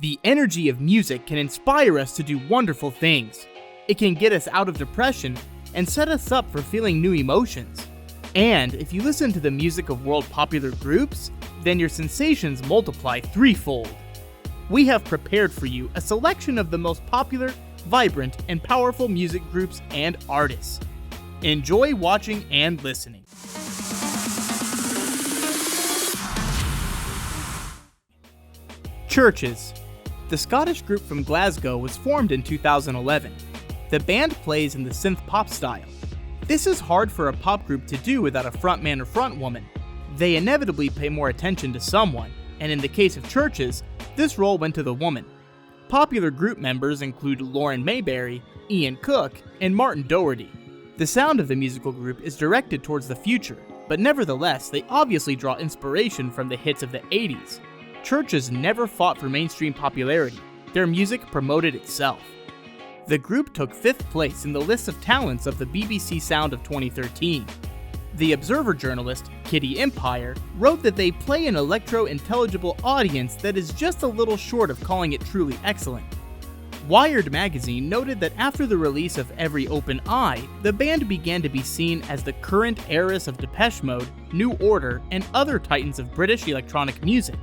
The energy of music can inspire us to do wonderful things. It can get us out of depression and set us up for feeling new emotions. And if you listen to the music of world popular groups, then your sensations multiply threefold. We have prepared for you a selection of the most popular, vibrant, and powerful music groups and artists. Enjoy watching and listening. Churches. The Scottish group from Glasgow was formed in 2011. The band plays in the synth pop style. This is hard for a pop group to do without a frontman or frontwoman. They inevitably pay more attention to someone, and in the case of Churches, this role went to the woman. Popular group members include Lauren Mayberry, Ian Cook, and Martin Doherty. The sound of the musical group is directed towards the future, but nevertheless, they obviously draw inspiration from the hits of the 80s. Churches never fought for mainstream popularity. Their music promoted itself. The group took 5th place in the list of talents of the BBC Sound of 2013. The Observer journalist, Kitty Empire, wrote that they play an electro-intelligible audience that is just a little short of calling it truly excellent. Wired magazine noted that after the release of Every Open Eye, the band began to be seen as the current heiress of Depeche Mode, New Order, and other titans of British electronic music.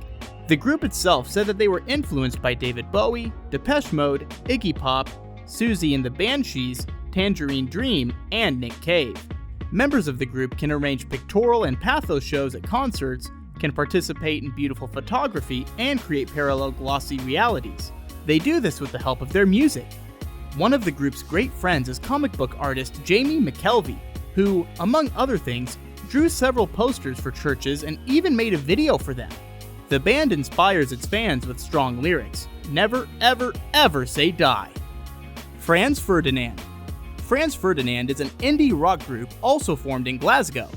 The group itself said that they were influenced by David Bowie, Depeche Mode, Iggy Pop, Susie and the Banshees, Tangerine Dream, and Nick Cave. Members of the group can arrange pictorial and pathos shows at concerts, can participate in beautiful photography, and create parallel glossy realities. They do this with the help of their music. One of the group's great friends is comic book artist Jamie McKelvey, who, among other things, drew several posters for Churches and even made a video for them. The band inspires its fans with strong lyrics. Never, ever, ever say die. Franz Ferdinand. Franz Ferdinand is an indie rock group also formed in Glasgow.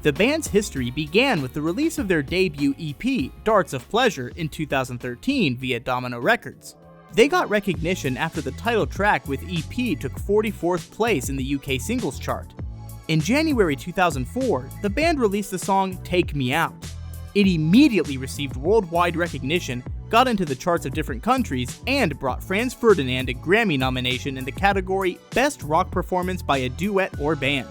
The band's history began with the release of their debut EP, Darts of Pleasure, in 2013 via Domino Records. They got recognition after the title track with EP took 44th place in the UK singles chart. In January 2004, the band released the song Take Me Out. It immediately received worldwide recognition, got into the charts of different countries, and brought Franz Ferdinand a Grammy nomination in the category Best Rock Performance by a Duet or Band.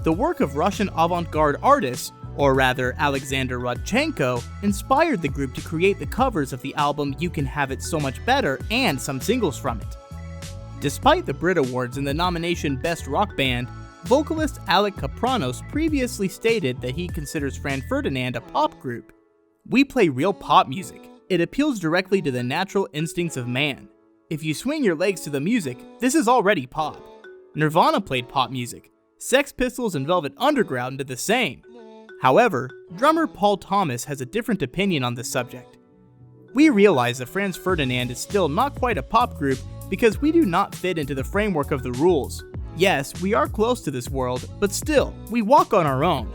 The work of Russian avant-garde artists, or rather Alexander Rodchenko, inspired the group to create the covers of the album You Can Have It So Much Better and some singles from it. Despite the Brit Awards and the nomination Best Rock Band, vocalist Alec Kapranos previously stated that he considers Franz Ferdinand a pop group. We play real pop music. It appeals directly to the natural instincts of man. If you swing your legs to the music, this is already pop. Nirvana played pop music. Sex Pistols and Velvet Underground did the same. However, drummer Paul Thomas has a different opinion on this subject. We realize that Franz Ferdinand is still not quite a pop group because we do not fit into the framework of the rules. Yes, we are close to this world, but still, we walk on our own.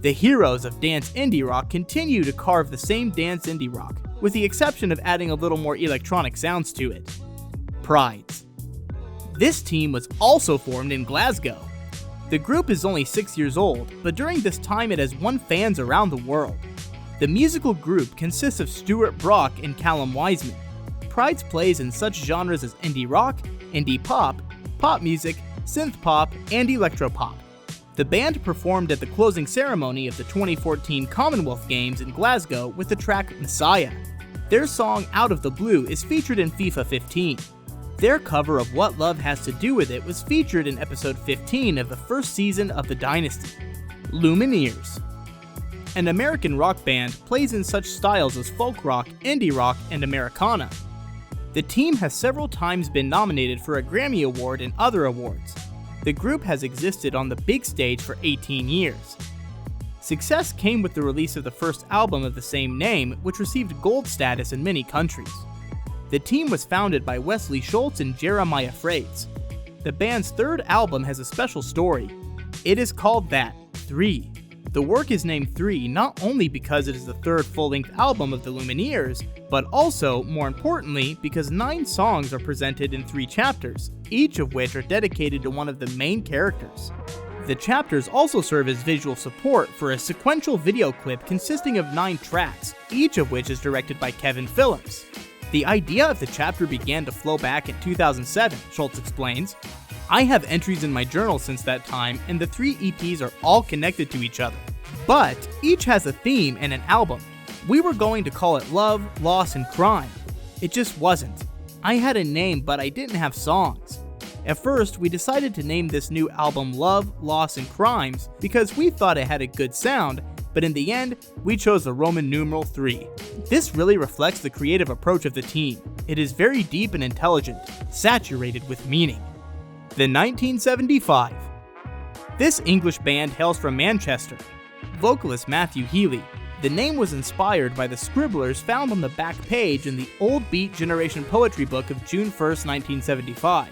The heroes of dance indie rock continue to carve the same dance indie rock, with the exception of adding a little more electronic sounds to it. Prides. This team was also formed in Glasgow. The group is only 6 years old, but during this time it has won fans around the world. The musical group consists of Stuart Brock and Callum Wiseman. Prides plays in such genres as indie rock, indie pop, pop music, synth pop, and electropop. The band performed at the closing ceremony of the 2014 Commonwealth Games in Glasgow with the track Messiah. Their song Out of the Blue is featured in FIFA 15. Their cover of What Love Has to Do With It was featured in episode 15 of the first season of The Dynasty. Lumineers. An American rock band plays in such styles as folk rock, indie rock, and Americana. The team has several times been nominated for a Grammy Award and other awards. The group has existed on the big stage for 18 years. Success came with the release of the first album of the same name, which received gold status in many countries. The team was founded by Wesley Schultz and Jeremiah Freites. The band's third album has a special story. It is called That, 3. The work is named 3 not only because it is the third full-length album of the Lumineers, but also, more importantly, because 9 songs are presented in 3 chapters, each of which are dedicated to one of the main characters. The chapters also serve as visual support for a sequential video clip consisting of 9 tracks, each of which is directed by Kevin Phillips. The idea of the chapter began to flow back in 2007, Schultz explains. I have entries in my journal since that time, and the 3 EPs are all connected to each other. But each has a theme and an album. We were going to call it Love, Loss, and Crime. It just wasn't. I had a name, but I didn't have songs. At first, we decided to name this new album Love, Loss, and Crimes because we thought it had a good sound, but in the end, we chose the Roman numeral 3. This really reflects the creative approach of the team. It is very deep and intelligent, saturated with meaning. The 1975. This English band hails from Manchester. Vocalist Matthew Healy. The name was inspired by the scribblers found on the back page in the Old Beat Generation Poetry book of June 1st, 1975.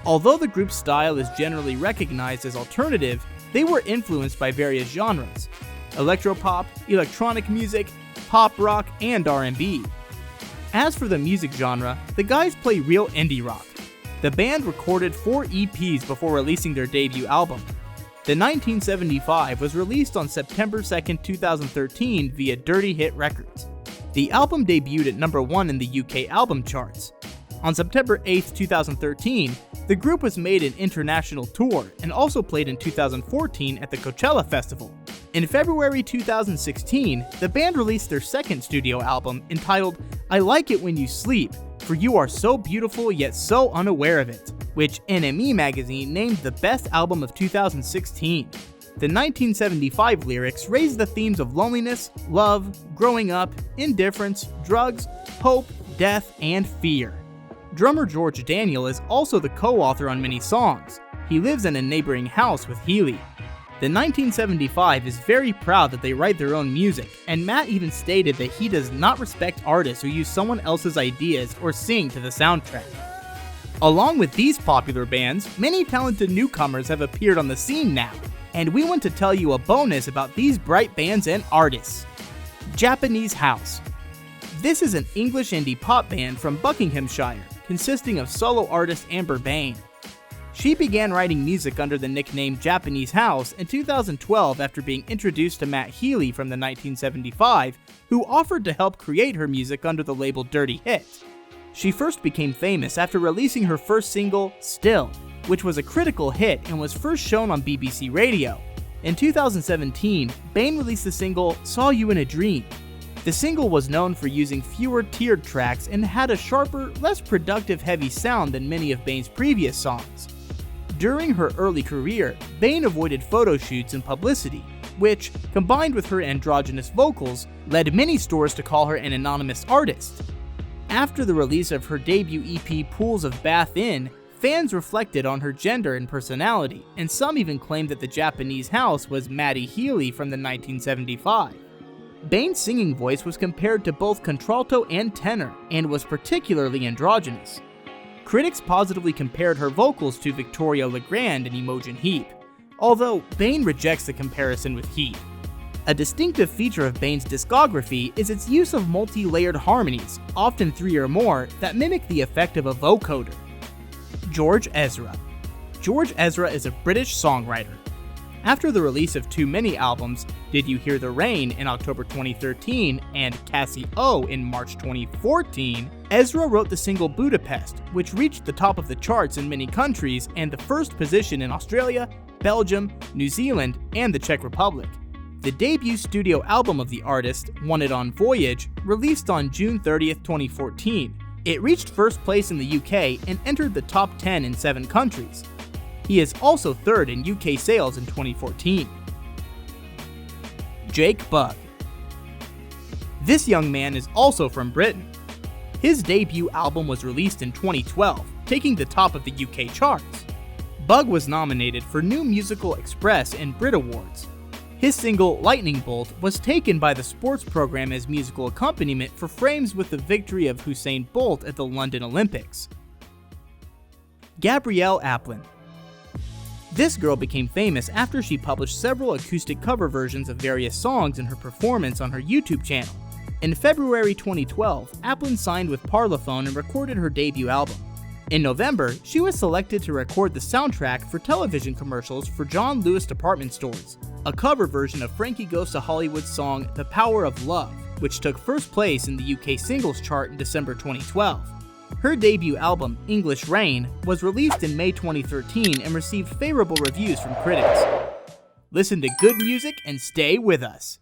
Although the group's style is generally recognized as alternative, they were influenced by various genres: electropop, electronic music, pop rock, and R&B. As for the music genre, the guys play real indie rock. The band recorded 4 EPs before releasing their debut album. The 1975 was released on September 2, 2013 via Dirty Hit Records. The album debuted at number 1 in the UK album charts. On September 8, 2013, the group was made an international tour and also played in 2014 at the Coachella Festival. In February 2016, the band released their second studio album entitled I Like It When You Sleep, For You Are So Beautiful Yet So Unaware of It, which NME magazine named the best album of 2016. The 1975 lyrics raised the themes of loneliness, love, growing up, indifference, drugs, hope, death, and fear. Drummer George Daniel is also the co-author on many songs. He lives in a neighboring house with Healy. The 1975 is very proud that they write their own music, and Matt even stated that he does not respect artists who use someone else's ideas or sing to the soundtrack. Along with these popular bands, many talented newcomers have appeared on the scene now, and we want to tell you a bonus about these bright bands and artists. Japanese House. This is an English indie pop band from Buckinghamshire, consisting of solo artist Amber Bain. She began writing music under the nickname Japanese House in 2012 after being introduced to Matt Healy from the 1975, who offered to help create her music under the label Dirty Hit. She first became famous after releasing her first single, Still, which was a critical hit and was first shown on BBC Radio. In 2017, Bain released the single Saw You in a Dream. The single was known for using fewer tiered tracks and had a sharper, less productive heavy sound than many of Bain's previous songs. During her early career, Bain avoided photo shoots and publicity, which, combined with her androgynous vocals, led many stores to call her an anonymous artist. After the release of her debut EP Pools of Bath Inn, fans reflected on her gender and personality, and some even claimed that the Japanese House was Matty Healy from the 1975. Bain's singing voice was compared to both contralto and tenor, and was particularly androgynous. Critics positively compared her vocals to Victoria Legrand and Imogen Heap, although Bain rejects the comparison with Heap. A distinctive feature of Bain's discography is its use of multi-layered harmonies, often 3 or more, that mimic the effect of a vocoder. George Ezra. George Ezra is a British songwriter. After the release of 2 mini albums, Did You Hear the Rain in October 2013 and Cassie O in March 2014, Ezra wrote the single Budapest, which reached the top of the charts in many countries and the first position in Australia, Belgium, New Zealand, and the Czech Republic. The debut studio album of the artist, Wanted on Voyage, released on June 30th, 2014. It reached first place in the UK and entered the top 10 in 7 countries. He is also third in UK sales in 2014. Jake Bugg. This young man is also from Britain. His debut album was released in 2012, taking the top of the UK charts. Bugg was nominated for New Musical Express and Brit Awards. His single Lightning Bolt was taken by the sports program as musical accompaniment for frames with the victory of Usain Bolt at the London Olympics. Gabrielle Aplin. This girl became famous after she published several acoustic cover versions of various songs in her performance on her YouTube channel. In February 2012, Aplin signed with Parlophone and recorded her debut album. In November, she was selected to record the soundtrack for television commercials for John Lewis Department Stores, a cover version of Frankie Goes to Hollywood's song The Power of Love. which took first place in the UK singles chart in December 2012. Her debut album, English Rain, was released in May 2013 and received favorable reviews from critics. Listen to good music and stay with us.